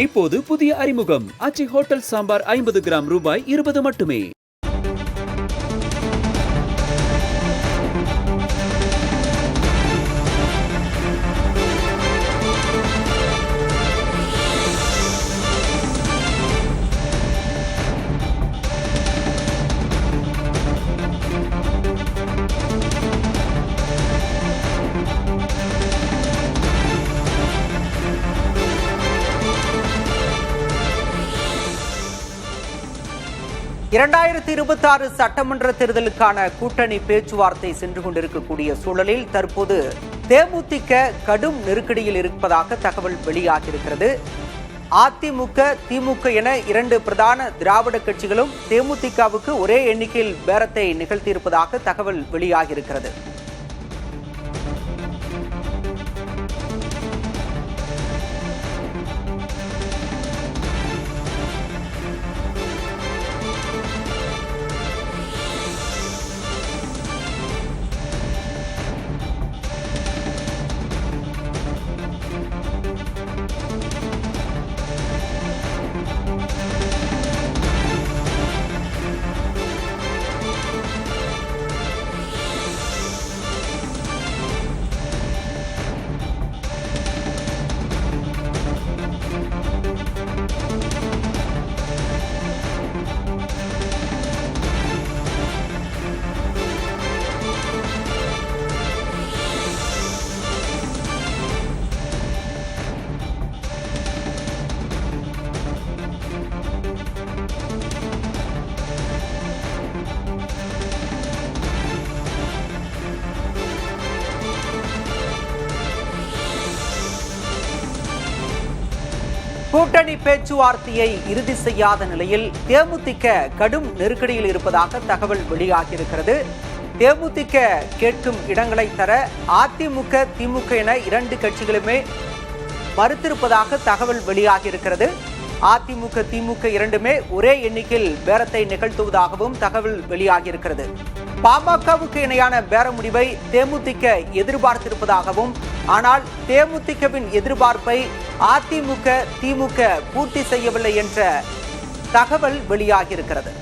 இப்போது புதிய அறிமுகம் ஆச்சி ஹோட்டல் சாம்பார் 50 கிராம் ரூபாய் 20 மட்டுமே. இரண்டாயிரத்தி 26 சட்டமன்ற தேர்தலுக்கான கூட்டணி பேச்சுவார்த்தை சென்று கொண்டிருக்கக்கூடிய சூழலில் தற்போது தேமுதிக கடும் நெருக்கடியில் இருப்பதாக தகவல் வெளியாகியிருக்கிறது. அதிமுக, திமுக என இரண்டு பிரதான திராவிட கட்சிகளும் தேமுதிகவுக்கு ஒரே எண்ணிக்கையில் பேரத்தை நிகழ்த்தியிருப்பதாக தகவல் வெளியாகியிருக்கிறது. கூட்டணி பேச்சுவார்த்தையை இறுதி செய்யாத நிலையில் தேமுதிக கடும் நெருக்கடியில் இருப்பதாக தகவல் வெளியாகியிருக்கிறது. தேமுதிக கேட்கும் இடங்களை தர அதிமுக, திமுக என இரண்டு கட்சிகளுமே மறுத்திருப்பதாக தகவல் வெளியாகியிருக்கிறது. அதிமுக, திமுக இரண்டுமே ஒரே எண்ணிக்கையில் பேரத்தை நிகழ்த்துவதாகவும் தகவல் வெளியாகியிருக்கிறது. பாமகவுக்கு இணையான பேர முடிவை தேமுதிக எதிர்பார்த்திருப்பதாகவும், ஆனால் தேமுதிகவின் எதிர்பார்ப்பை அதிமுக, திமுக பூர்த்தி செய்யவில்லை என்ற தகவல் வெளியாகியிருக்கிறது.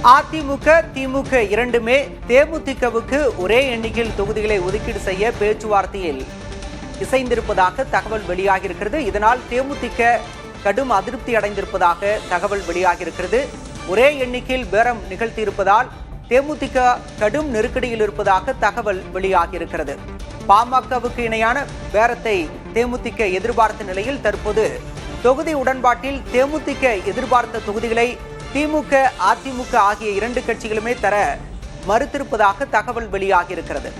அதிமுக, திமுக இரண்டுமே தேமுதிகவுக்கு ஒரே எண்ணிக்கையில் தொகுதிகளை ஒதுக்கீடு செய்ய பேச்சுவார்த்தையில் இசைந்திருப்பதாக தகவல் வெளியாகியிருக்கிறது. இதனால் தேமுதிக கடும் அதிருப்தி அடைந்திருப்பதாக தகவல் வெளியாகியிருக்கிறது. ஒரே எண்ணிக்கையில் பேரம் நிகழ்த்தியிருப்பதால் தேமுதிக கடும் நெருக்கடியில் இருப்பதாக தகவல் வெளியாகியிருக்கிறது. பாமகவுக்கு இணையான பேரத்தை தேமுதிக எதிர்பார்த்த நிலையில் தற்போது தொகுதி உடன்பாட்டில் தேமுதிக எதிர்பார்த்த தொகுதிகளை திமுக, அதிமுக ஆகிய இரண்டு கட்சிகளுமே தர மறுத்திருப்பதாக தகவல் வெளியாகியிருக்கிறது.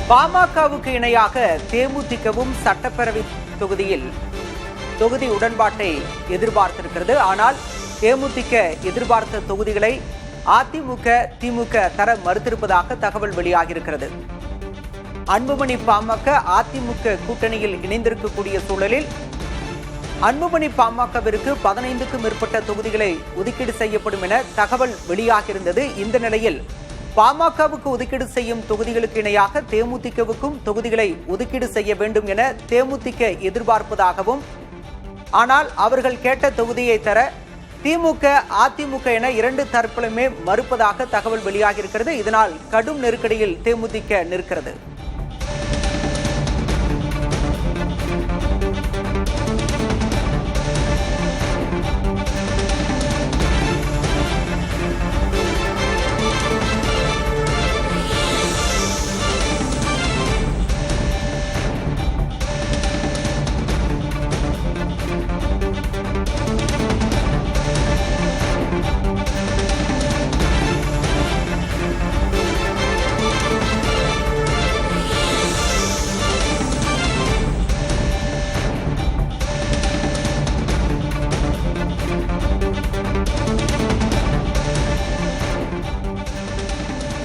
பாமகவுக்கு இணையாக தேமுதிகவும் சட்டப்பேரவை தொகுதியில் தொகுதி உடன்பாட்டை எதிர்பார்த்திருக்கிறது. ஆனால் தேமுதிக எதிர்பார்த்த தொகுதிகளை அதிமுக, திமுக தர மறுத்திருப்பதாக தகவல் வெளியாகியிருக்கிறது. அன்புமணி பாமக, அதிமுக கூட்டணியில் இணைந்திருக்கக்கூடிய சூழலில் அன்புமணி பாமகவிற்கு 15க்கும் மேற்பட்ட தொகுதிகளை ஒதுக்கீடு செய்யப்படும் என தகவல் வெளியாகியிருந்தது. இந்த நிலையில் பாமகவுக்கு ஒதுக்கீடு செய்யும் தொகுதிகளுக்கு இணையாக தேமுதிகவுக்கும் தொகுதிகளை ஒதுக்கீடு செய்ய வேண்டும் என தேமுதிக எதிர்பார்ப்பதாகவும், ஆனால் அவர்கள் கேட்ட தொகுதியை தர திமுக அதிமுக என இரண்டு தரப்பிலுமே மறுப்பதாக தகவல் வெளியாகியிருக்கிறது. இதனால் கடும் நெருக்கடியில் தேமுதிக நிற்கிறது.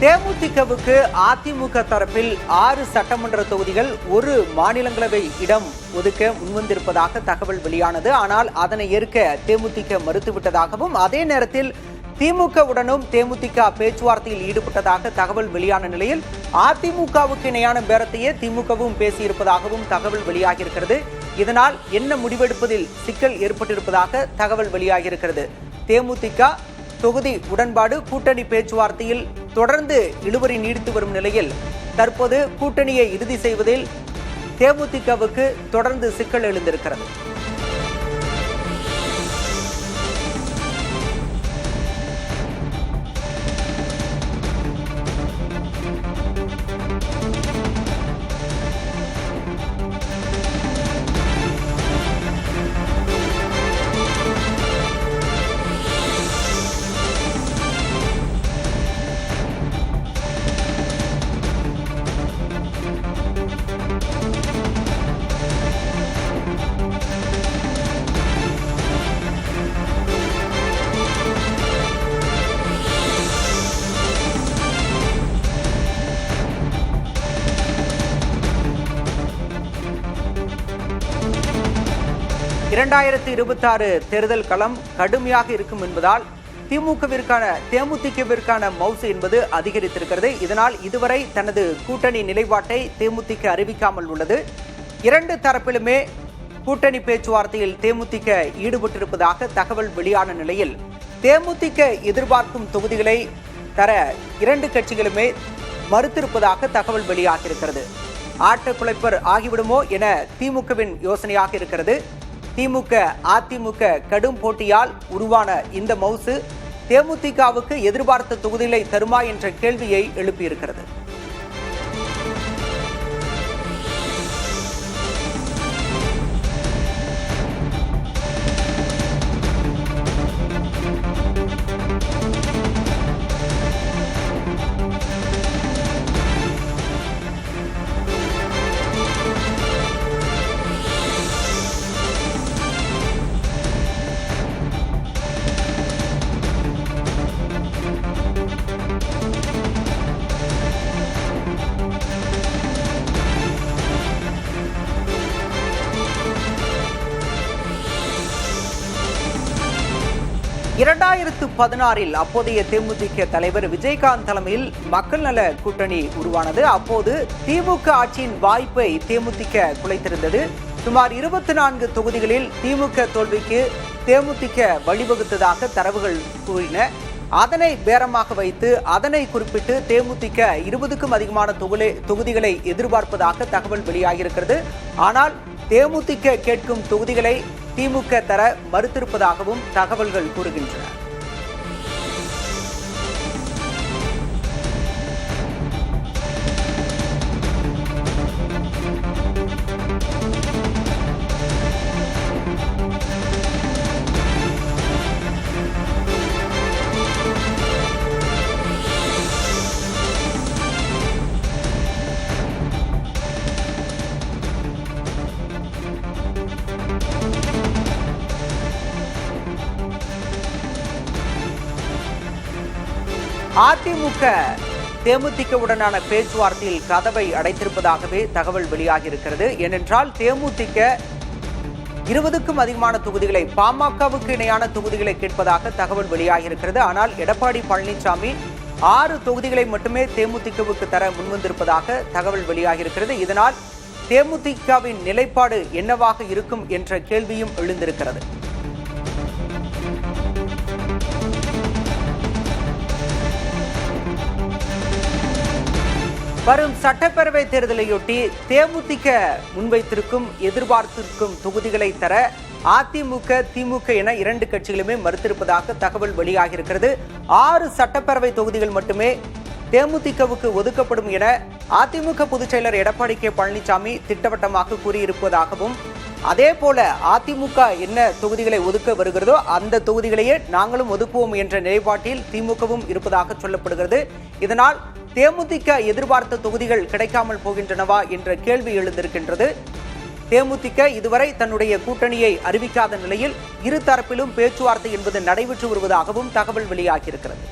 தேமுதிகவுக்கு அதிமுக தரப்பில் 6 சட்டமன்ற தொகுதிகள், 1 மாநிலங்களவை இடம் ஒதுக்க முன்வந்திருப்பதாக தகவல் வெளியானது. ஆனால் அதனை ஏற்க தேமுதிக மறுத்துவிட்டதாகவும், அதே நேரத்தில் திமுகவுடனும் தேமுதிக பேச்சுவார்த்தையில் ஈடுபட்டதாக தகவல் வெளியான நிலையில் அதிமுகவுக்கு இணையான பேரத்தையே திமுகவும் பேசியிருப்பதாகவும் தகவல் வெளியாகியிருக்கிறது. இதனால் என்ன முடிவெடுப்பதில் சிக்கல் ஏற்பட்டிருப்பதாக தகவல் வெளியாகியிருக்கிறது. தேமுதிக தொகுதி உடன்பாடு கூட்டணி பேச்சுவார்த்தையில் தொடர்ந்து இழுபறி நீடித்து வரும் நிலையில் தற்போது கூட்டணியை இறுதி செய்வதில் தேமுதிகவுக்கு தொடர்ந்து சிக்கல் எழுந்திருக்கிறது. இரண்டாயிரத்தி 26 தேர்தல் களம் கடுமையாக இருக்கும் என்பதால் தேமுதிகவிற்கான மவுசு என்பது அதிகரித்திருக்கிறது. இதனால் இதுவரை தனது கூட்டணி நிலைப்பாட்டை தேமுதிக அறிவிக்காமல் உள்ளது. இரண்டு தரப்பிலுமே கூட்டணி பேச்சுவார்த்தையில் தேமுதிக ஈடுபட்டிருப்பதாக தகவல் வெளியான நிலையில் தேமுதிக எதிர்பார்க்கும் தொகுதிகளை தர இரண்டு கட்சிகளுமே மறுத்திருப்பதாக தகவல் வெளியாகியிருக்கிறது. ஆட்டக்குலைப்பர் ஆகிவிடுமோ என திமுகவின் யோசனையாக இருக்கிறது. திமுக அதிமுக கடும் போட்டியால் உருவான இந்த மவுசு தேமுதிகவுக்கு எதிர்பார்த்த தொகுதிகளை தருமா என்ற கேள்வியை எழுப்பியிருக்கிறது. இரண்டாயிரத்து 16 அப்போதைய தேமுதிக தலைவர் விஜயகாந்த் தலைமையில் மக்கள் நல கூட்டணி உருவானது. அப்போது திமுக ஆட்சியின் வாய்ப்பை தேமுதிக குலைத்திருந்தது. சுமார் 24 தொகுதிகளில் திமுக தோல்விக்கு தேமுதிக வழிவகுத்ததாக தரவுகள் கூறின. அதனை பேரமாக வைத்து அதனை குறிப்பிட்டு தேமுதிக 20க்கும் அதிகமான தொகுதிகளை எதிர்பார்ப்பதாக தகவல் வெளியாகியிருக்கிறது. ஆனால் தேமுதிக கேட்கும் தொகுதிகளை திமுக தர மறுத்திருப்பதாகவும் தகவல்கள் கூறுகின்றன. அதிமுக தேமுதிகவுடனான பேச்சுவார்த்தையில் கதவை அடைத்திருப்பதாகவே தகவல் வெளியாகியிருக்கிறது. ஏனென்றால் தேமுதிக 20க்கும் அதிகமான தொகுதிகளை பாமகவுக்கு இணையான தொகுதிகளை கேட்பதாக தகவல் வெளியாகியிருக்கிறது. ஆனால் எடப்பாடி பழனிசாமி 6 தொகுதிகளை மட்டுமே தேமுதிகவுக்கு தர முன்வந்திருப்பதாக தகவல் வெளியாகியிருக்கிறது. இதனால் தேமுதிகவின் நிலைப்பாடு என்னவாக இருக்கும் என்ற கேள்வியும் எழுந்திருக்கிறது. வரும் சட்டப்பேரவை தேர்தலையொட்டி தேமுதிக முன்வைத்திருக்கும் எதிர்பார்த்திருக்கும் தொகுதிகளை தர அதிமுக, திமுக என இரண்டு கட்சிகளுமே மறுத்திருப்பதாக தகவல் வெளியாகியிருக்கிறது. 6 சட்டப்பேரவை தொகுதிகள் மட்டுமே தேமுதிகவுக்கு ஒதுக்கப்படும் என அதிமுக பொதுச் செயலர் எடப்பாடி கே பழனிசாமி திட்டவட்டமாக கூறியிருப்பதாகவும், அதே போல அதிமுக என்ன தொகுதிகளை ஒதுக்க வருகிறதோ அந்த தொகுதிகளையே நாங்களும் ஒதுக்குவோம் என்ற நிலைப்பாட்டில் திமுகவும் இருப்பதாக சொல்லப்படுகிறது. இதனால் தேமுதிக எதிர்பார்த்த தொகுதிகள் கிடைக்காமல் போகின்றனவா என்ற கேள்வி எழுந்திருக்கின்றது. தேமுதிக இதுவரை தன்னுடைய கூட்டணியை அறிவிக்காத நிலையில் இரு தரப்பிலும் பேச்சுவார்த்தை என்பது நடைபெற்று வருவதாகவும் தகவல் வெளியாகியிருக்கிறது.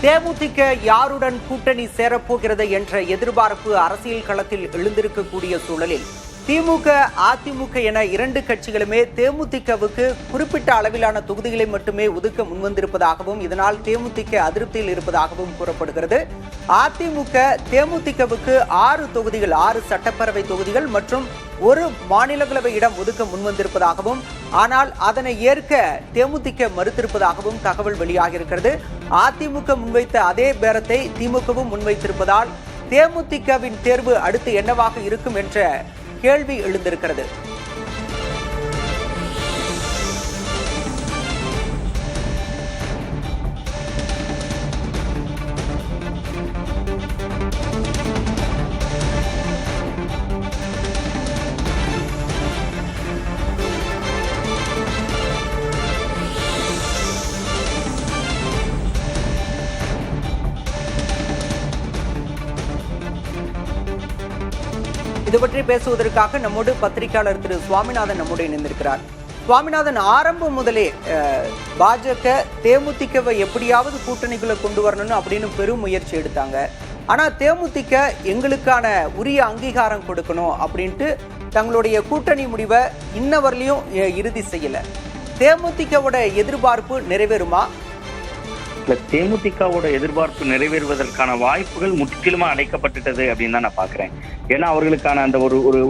தேமுதிக யாருடன் கூட்டணி சேரப்போகிறது என்ற எதிர்பார்ப்பு அரசியல் களத்தில் எழுந்திருக்கக்கூடிய சூழலில் திமுக, அதிமுக என இரண்டு கட்சிகளுமே தேமுதிகவுக்கு குறிப்பிட்ட அளவிலான தொகுதிகளை மட்டுமே ஒதுக்க முன்வந்திருப்பதாகவும், இதனால் தேமுதிக அதிருப்தியில் இருப்பதாகவும் கூறப்படுகிறது. அதிமுக தேமுதிகவுக்கு 6 தொகுதிகள், 6 சட்டப்பேரவை தொகுதிகள் மற்றும் 1 மாநிலங்களவை இடம் ஒதுக்க முன்வந்திருப்பதாகவும், ஆனால் அதனை ஏற்க தேமுதிக மறுத்திருப்பதாகவும் தகவல் வெளியாகியிருக்கிறது. அதிமுக முன்வைத்த அதே பேரத்தை திமுகவும் முன்வைத்திருப்பதால் தேமுதிகவின் தேர்வு அடுத்து என்னவாக இருக்கும் என்ற கேள்வி எழுந்திருக்கிறது. இது பற்றி பேசுவதற்காக நம்மோடு பத்திரிகையாளர் திரு சுவாமிநாதன் நம்மோடு இணைந்திருக்கிறார். சுவாமிநாதன், ஆரம்பம் முதலே பாஜக தேமுதிகவை எப்படியாவது கூட்டணிக்குள்ள கொண்டு வரணும்னு அப்படின்னு பெரும் முயற்சி எடுத்தாங்க. ஆனா தேமுதிக எங்களுக்கான உரிய அங்கீகாரம் கொடுக்கணும் அப்படின்ட்டு தங்களுடைய கூட்டணி முடிவை இன்னவரையிலும் இறுதி செய்யல. தேமுதிகவோட எதிர்பார்ப்பு நிறைவேறுமா? தேமுதிகவோட எதிர்பார்ப்பு நிறைவேறுவதற்கான வாய்ப்புகள் முற்றிலுமா அடைக்கப்பட்டுட்டது அப்படின்னு தான் நான் பாக்குறேன். ஏன்னா அவர்களுக்கான அந்த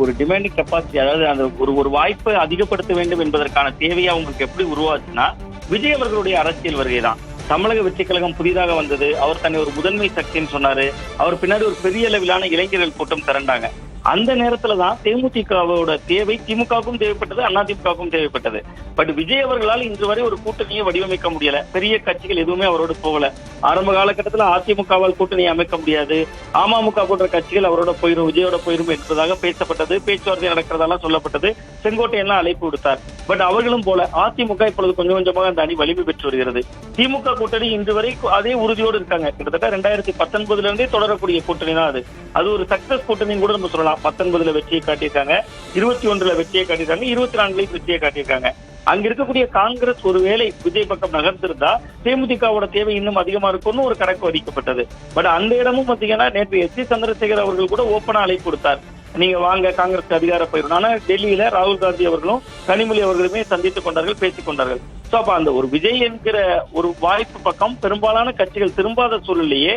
ஒரு டிமாண்டிங் கெப்பாசிட்டி, அதாவது அந்த ஒரு வாய்ப்பை அதிகப்படுத்த வேண்டும் என்பதற்கான தேவையை அவங்களுக்கு எப்படி உருவாச்சுன்னா விஜய் அவர்களுடைய அரசியல் வருகைதான். தமிழக வெற்றி கழகம் புதிதாக வந்தது, அவர் தன்னை ஒரு முதன்மை சக்தின்னு சொன்னாரு, அவர் பின்னாடி ஒரு பெரிய அளவிலான இளைஞர்கள் கூட்டம் திரண்டாங்க. அந்த நேரத்துலதான் தேமுதிகவோட தேவை திமுகவுக்கும் தேவைப்பட்டது, அதிமுகவுக்கும் தேவைப்பட்டது. பட் விஜய் அவர்களால் இன்று வரை ஒரு கூட்டணியை வடிவமைக்க முடியல. பெரிய கட்சிகள் எதுவுமே அவரோட போகல. ஆரம்ப காலகட்டத்தில் அதிமுகவால் கூட்டணியை அமைக்க முடியாது, அமமுக போன்ற கட்சிகள் அவரோட போயிரும், விஜயோட போயிரும் என்பதாக பேசப்பட்டது, பேச்சுவார்த்தை நடக்கிறதெல்லாம் சொல்லப்பட்டது. செங்கோட்டையெல்லாம் அழைப்பு விடுத்தார். பட் அவர்களும் போல அதிமுக இப்பொழுது கொஞ்சம் கொஞ்சமாக அந்த அணி வலிமை பெற்று வருகிறது. திமுக கூட்டணி இன்று வரை அதே உறுதியோடு இருக்காங்க. கிட்டத்தட்ட 2019 இருந்தே தொடரக்கூடிய கூட்டணி தான் அது. அது ஒரு சக்சஸ் கூட்டணின்னு கூட நம்ம சொல்லலாம். 19 வெற்றியை காட்டியிருக்காங்க, 21 வெற்றியை காட்டியிருக்காங்க, 24 வெற்றியை காட்டியிருக்காங்க. அங்க இருக்கக்கூடிய காங்கிரஸ் ஒருவேளை விஜய் பக்கம் நகர்ந்திருந்தா தேமுதிகவோட தேவை இன்னும் அதிகமா இருக்கும்னு ஒரு கணக்கு வதிக்கப்பட்டது. பட் அந்த இடமும் பாத்தீங்கன்னா நேற்று எஸ். சந்திரசேகர் அவர்கள் கூட ஓப்பனா அழைப்பு கொடுத்தார், நீங்க வாங்க காங்கிரஸ் அதிகார போயிடும். ஆனா டெல்லியில ராகுல் காந்தி அவர்களும் கனிமொழி அவர்களுமே சந்தித்துக் கொண்டார்கள், பேசிக் கொண்டார்கள். சோ அப்ப அந்த ஒரு விஜய் என்கிற ஒரு வாய்ப்பு பக்கம் பெரும்பாலான கட்சிகள் திரும்பாத சூழலையே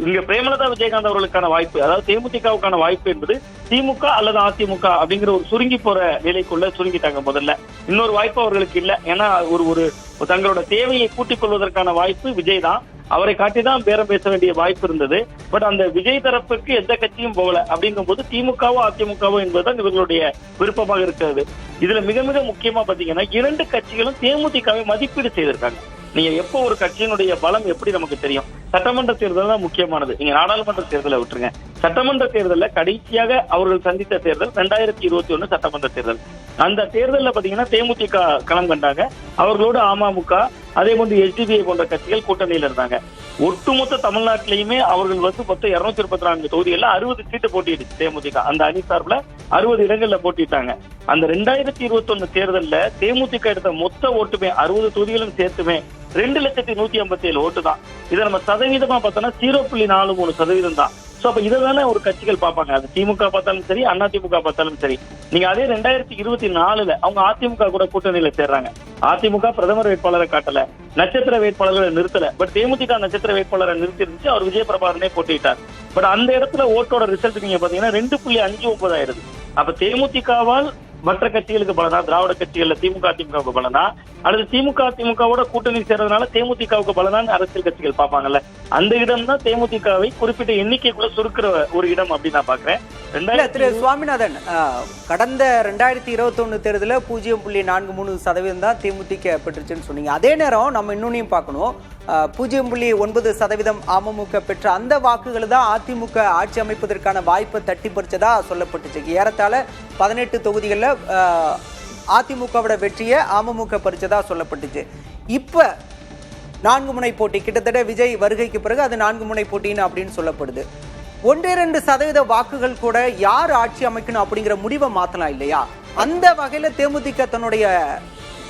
இங்க பிரேமலதா விஜயகாந்த் அவர்களுக்கான வாய்ப்பு, அதாவது தேமுதிகவுக்கான வாய்ப்பு என்பது திமுக அல்லது அதிமுக அப்படிங்கிற ஒரு சுருங்கி போற நிலைக்குள்ள சுருங்கிட்டாங்க. முதல்ல இன்னொரு வாய்ப்பு அவர்களுக்கு இல்ல. ஏன்னா ஒரு தங்களோட தேவையை கூட்டிக் கொள்வதற்கான வாய்ப்பு விஜய் தான். அவரை காட்டிதான் பேரம் பேச வேண்டிய வாய்ப்பு இருந்தது. பட் அந்த விஜய் தரப்புக்கு எந்த கட்சியும் போகல. அப்படிங்கும் போது திமுகவோ அதிமுகவோ என்பதுதான் இவர்களுடைய விருப்பமாக இருக்கிறது. இதுல மிக மிக முக்கியமா பாத்தீங்கன்னா 2 கட்சிகளும் தேமுதிகவை மதிப்பீடு செய்திருக்காங்க. நீங்க எப்போ ஒரு கட்சியினுடைய பலம் எப்படி நமக்கு தெரியும்? சட்டமன்ற தேர்தல் தான் முக்கியமானது. நீங்க நாடாளுமன்ற தேர்தலை விட்டுருங்க. சட்டமன்ற தேர்தலில் கடைசியாக அவர்கள் சந்தித்த தேர்தல் 2021 சட்டமன்ற தேர்தல். அந்த தேர்தலில் பாத்தீங்கன்னா தேமுதிக களம் கண்டாங்க. அவர்களோடு அமமுக, அதே போன்று எஸ்டிபிஐ போன்ற கட்சிகள் கூட்டணியில் இருந்தாங்க. ஒட்டுமொத்த தமிழ்நாட்டிலையுமே அவர்கள் மொத்தம் 234 தொகுதிகள்ல 60 சீட்டு போட்டியிடுச்சு தேமுதிக. அந்த அணி சார்பில் 60 இடங்கள்ல போட்டிட்டாங்க. அந்த 2021 தேர்தல்ல தேமுதிக எடுத்த மொத்த ஓட்டுமே 60 தொகுதிகளும் சேர்த்துமே 2,157,000 ஓட்டு தான். இதை நம்ம சதவீதமா பார்த்தோம்னா 0.43% தான். சோ அப்ப இததானே ஒரு கட்சிகள் பார்ப்பாங்க. அது திமுக பார்த்தாலும் சரி, அதிமுக பார்த்தாலும் சரி. நீங்க அதே 2024ல அவங்க அதிமுக கூட கூட்டணியில சேர்றாங்க. அதிமுக பிரதமர் வேட்பாளரை காட்டல, நட்சத்திர வேட்பாளர்களை நிறுத்தல. பட் தேமுதிக நட்சத்திர வேட்பாளரை நிறுத்தி இருந்துச்சு, அவர் விஜயபிரபாரனே போட்டிட்டார். பட் அந்த இடத்துல ஓட்டோட ரிசல்ட் நீங்க பாத்தீங்கன்னா 2.59 ஆயிருது. அப்ப தேமுதிகவால் மற்ற கட்சிகளுக்கு பலனா, திராவிட கட்சிகள்ல திமுக அதிமுகவுக்கு பலனா, அல்லது திமுக அதிமுகவோட கூட்டணி சேர்றதுனால தேமுதிகவுக்கு பலனான்னு அரசியல் கட்சிகள் பார்ப்பாங்கல்ல, அந்த இடம் தான் தேமுதிகவை குறிப்பிட்ட எண்ணிக்கைக்குள்ள சுருக்கிற ஒரு இடம் அப்படின்னு நான் பாக்குறேன். திரு சுவாமிநாதன், கடந்த 2021 தேர்தல 0.43% தான் தேமுதிக பெற்றுச்சுன்னு சொன்னீங்க. அதே நேரம் நம்ம இன்னொன்னையும் பார்க்கணும், 0.9% அமமுக பெற்ற அந்த வாக்குகள் தான் அதிமுக ஆட்சி அமைப்பதற்கான வாய்ப்பை தட்டி பறிச்சதா சொல்லப்பட்டுச்சு. ஏறத்தாழ 18 தொகுதிகளில் அதிமுகவோட வெற்றியை அமமுக பறிச்சதா சொல்லப்பட்டுச்சு. இப்ப 4 முனை போட்டி, கிட்டத்தட்ட விஜய் வருகைக்கு பிறகு அது 4 முனை போட்டின்னு அப்படின்னு சொல்லப்படுது. 1-2% வாக்குகள் கூட யார் ஆட்சி அமைக்கணும் அப்படிங்கிற முடிவை மாத்தலாம் இல்லையா? அந்த வகையில தேமுதிக தன்னுடைய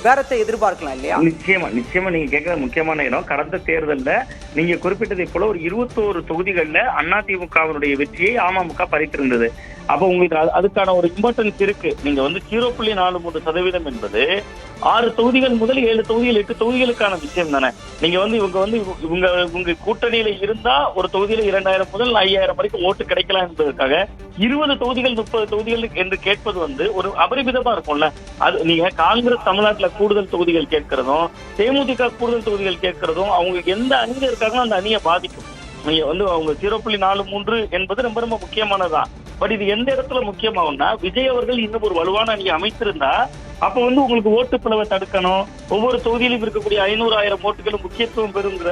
வேறத்தை எதிர்பார்க்கலாம் இல்லையா? நிச்சயமா நீங்க கேட்கிற முக்கியமான இடம். கடந்த தேர்தல்ல நீங்க குறிப்பிட்டதை போல ஒரு 21 தொகுதிகள்ல அதிமுகவினுடைய வெற்றியை அமமுக பறித்திருந்தது. அப்ப உங்களுக்கு அதுக்கான ஒரு இம்பார்ட்டன்ஸ் இருக்கு. நீங்க 0.43% என்பது 6 தொகுதிகள் முதல் 7 தொகுதிகள் 8 தொகுதிகளுக்கான விஷயம் தானே. நீங்க இவங்க கூட்டணியில இருந்தா ஒரு தொகுதியில 2000 முதல் 5000 வரைக்கும் ஓட்டு கிடைக்கலாம் என்பதற்காக 20 தொகுதிகள் 30 தொகுதிகள் என்று கேட்பது ஒரு அபரிமிதமா இருக்கும்ல. அது நீங்க காங்கிரஸ் தமிழ்நாட்டுல கூடுதல் தொகுதிகள் கேட்கிறதும், தேமுதிக கூடுதல் தொகுதிகள் கேட்கிறதும் அவங்க எந்த அணியில இருக்காங்களோ அந்த அணியை பாதிக்கும். நீங்க அவங்க 0.43 என்பது ரொம்ப ரொம்ப முக்கியமானதான். பட் இது எந்த இடத்துல முக்கியமாகும்னா, விஜய் அவர்கள் இன்னும் ஒரு வலுவான அணியை அமைத்திருந்தா அப்ப உங்களுக்கு ஓட்டு பிளவை தடுக்கணும், ஒவ்வொரு தொகுதியிலும் இருக்கக்கூடிய 500,000 ஓட்டுகளும் முக்கியத்துவம் பெறுங்கிற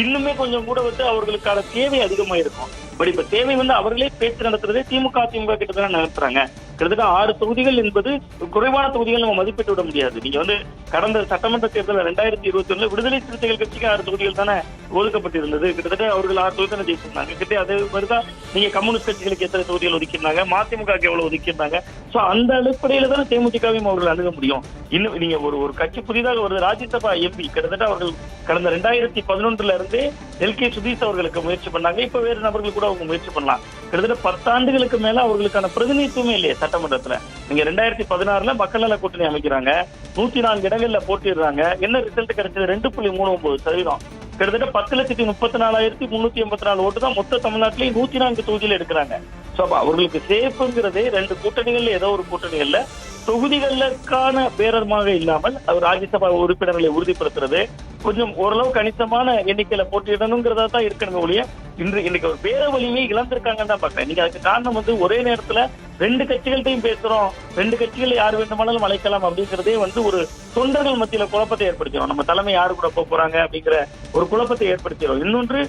இன்னுமே கொஞ்சம் கூட அவர்களுக்கான தேவை அதிகமா இருக்கும். பட் இப்ப தேவை அவர்களே பேச்சு நடத்துறதே திமுக அதிமுக கிட்ட தானே நடத்துறாங்க. கிட்டத்தட்ட 6 தொகுதிகள் என்பது குறைவான தொகுதிகள் நம்ம மதிப்பிட்டு விட முடியாது. நீங்க கடந்த சட்டமன்ற தேர்தல் 2021 விடுதலை சிறுத்தைகள் கட்சிக்கு 6 தொகுதிகள் தானே ஒதுக்கப்பட்டிருந்தது. கிட்டத்தட்ட அவர்கள் 6 தொகுதி தானே ஜெயிச்சிருந்தாங்க. கிட்ட அதே மாதிரிதான் நீங்க கம்யூனிஸ்ட் கட்சிகளுக்கு எத்தனை தொகுதிகள் ஒதுக்கியிருந்தாங்க, மதிமுக எவ்வளவு ஒதுக்கியிருந்தாங்க. சோ அந்த அடிப்படையில தானே தேமுதிகவும் அவர்கள் அணுக முடியும். இன்னும் நீங்க ஒரு கட்சி புதிதாக ஒரு ராஜ்யசபா எம்பி கிட்டத்தட்ட அவர்கள் கடந்த 2011 இருந்து எல்கே சுதீஷ் அவர்களுக்கு முயற்சி பண்ணாங்க. இப்ப வேறு நபர்கள் கூட அவங்க முயற்சி பண்ணலாம். கிட்டத்தட்ட 10 ஆண்டுகளுக்கு மேல அவர்களுக்கான பிரதிநிதித்துவமே இல்லையே சட்டமன்றத்துல. நீங்க 2016ல மக்கள் நல கூட்டணி அமைக்கிறாங்க, 104 இடங்கள்ல போட்டிடுறாங்க. என்ன ரிசல்ட் கிடைச்சது? 2.39%. கிட்டத்தட்ட 10,34,384 ஓட்டு தான் மொத்த தமிழ்நாட்டிலேயே 104 தொகுதியில எடுக்கிறாங்க. சோ அவர்களுக்கு சேஃப்ங்கிறதே 2 கூட்டணிகள்ல ஏதோ ஒரு கூட்டணிகள்ல தொகுதிகளுக்கான பேரமாக இல்லாமல் அவர் ராஜ்யசபா உறுப்பினர்களை உறுதிப்படுத்துறது, கொஞ்சம் ஓரளவு கணிசமான எண்ணிக்கையில போட்டியிடணுங்கிறதா தான் இருக்கணுமே ஒழிய இன்னைக்கு ஒரு பேர வலிமையை இழந்திருக்காங்கன்னு தான் பாக்குறேன். நீங்க அதுக்கு காரணம் ஒரே நேரத்துல 2 கட்சிகள்கிட்டையும் பேசுறோம், 2 கட்சிகள் யார் வேண்டுமானாலும் அழைக்கலாம் அப்படிங்கிறதே ஒரு தொண்டர்கள் மத்தியில குழப்பத்தை ஏற்படுத்திடும். நம்ம தலைமை யாரு கூட போறாங்க அப்படிங்கிற ஒரு குழப்பத்தை ஏற்படுத்திடும். இன்னொன்று,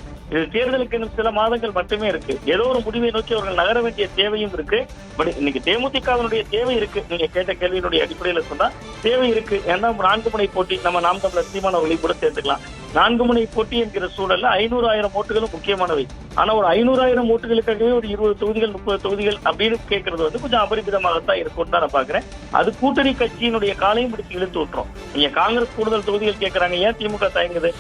தேர்தலுக்கு இன்னும் சில மாதங்கள் மட்டுமே இருக்கு. ஏதோ ஒரு முடிவை நோக்கி அவர்கள் நகர வேண்டிய தேவையும் இருக்கு. பட் இன்னைக்கு தேமுதிகவினுடைய தேவை இருக்கு. நீங்க கேட்ட கேள்வியினுடைய அடிப்படையில சொன்னா தேவை இருக்கு. ஏன்னா 4 முனை போட்டி, நம்ம நாம் தமிழர் சீமான் அவர்களை கூட சேர்த்துக்கலாம். 4 முனை போட்டி என்கிற சூழல்ல 500,000 ஓட்டுகளும் முக்கியமானவை. ஆனா ஒரு 500,000 ஓட்டுகளுக்காகவே ஒரு 20 தொகுதிகள் 30 தொகுதிகள் அப்படின்னு கேட்கறது கொஞ்சம் அபரிமிதமாகத்தான் இருக்கும்னு தான் நான் பாக்குறேன். அது கூட்டணி கட்சியினுடைய காலையும் பிடிச்சு இழுத்து விட்டுரும். நீங்க காங்கிரஸ் கூடுதல் தொகுதிகள் கேட்கறாங்க, ஏன் திமுக தயங்குது?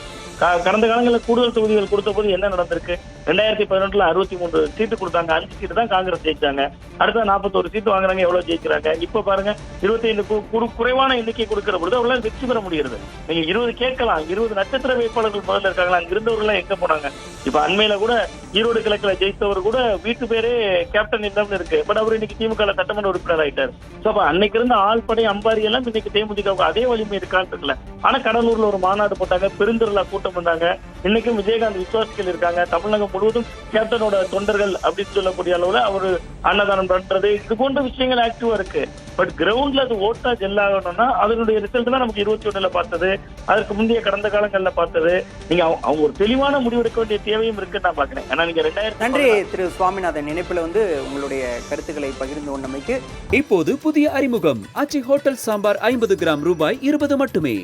கடந்த காலங்களில் கூடுதல் தொகுதிகள் கொடுத்த போது என்ன நடந்திருக்கு? 2011 63 சீட்டு கொடுத்தாங்க, 5 சீட்டு தான் காங்கிரஸ் ஜெயிச்சாங்க. அடுத்த 41 சீட்டு வாங்குறாங்க, எவ்வளவு ஜெயிக்கிறாங்க? இப்ப பாருங்க 25 குறைவான எண்ணிக்கை கொடுக்கிற பொழுது அவர்களால் வெற்றி பெற முடிகிறது. நீங்க 20 கேட்கலாம், 20 நட்சத்திர வேட்பாளர்கள் முதல்ல இருக்காங்களா, அங்க இருந்தவர்கள் எங்க போனாங்க? இப்ப அண்மையில கூட ஈரோடு கிழக்குல ஜெயித்தவர் கூட வீட்டு பேரே கேப்டன் இல்லம்னு இருக்கு. பட் அவர் இன்னைக்கு திமுக சட்டமன்ற உறுப்பினர் ஆயிட்டார். சோ அப்ப அன்னைக்கு இருந்த ஆள்படை அம்பாரி எல்லாம் இன்னைக்கு தேமுதிக அதே வலிமை இருக்கான்னு இருக்குல்ல. ஆனா கடலூர்ல ஒரு மாநாடு போட்டாங்க, பெருந்திரளா கூட்டம் வந்தாங்க. இன்னைக்கும் விஜயகாந்த் விசுவாசிகள் இருக்காங்க. தமிழகம் முழுவதும் கேப்டனோட தொண்டர்கள் அப்படின்னு சொல்லக்கூடிய அளவுல அவரு அன்னதானம் பண்றது, இது போன்ற விஷயங்கள் ஆக்டிவா இருக்கு. பட் கிரவுண்ட்ல அது ஓட்டா ஜெல்லாகணும்னா அதனுடைய ரிசல்ட் தான் நமக்கு 21ல பார்த்தது, அதற்கு முந்தைய கடந்த காலங்கள்ல பார்த்தது. நீங்க அவங்க ஒரு தெளிவான முடிவெடுக்க வேண்டிய தேவையும் இருக்குன்னு நான் பாக்குறேன். ஏன்னா நீங்க 2000. நன்றி திரு சுவாமிநாதன், இணைப்புல உங்களுடைய கருத்துக்களை பகிர்ந்து கொண்டமைக்கு. இப்போது புதிய அறிமுகம் ஆச்சி ஹோட்டல் சாம்பார் 50 கிராம் ரூபாய் 20 மட்டுமே.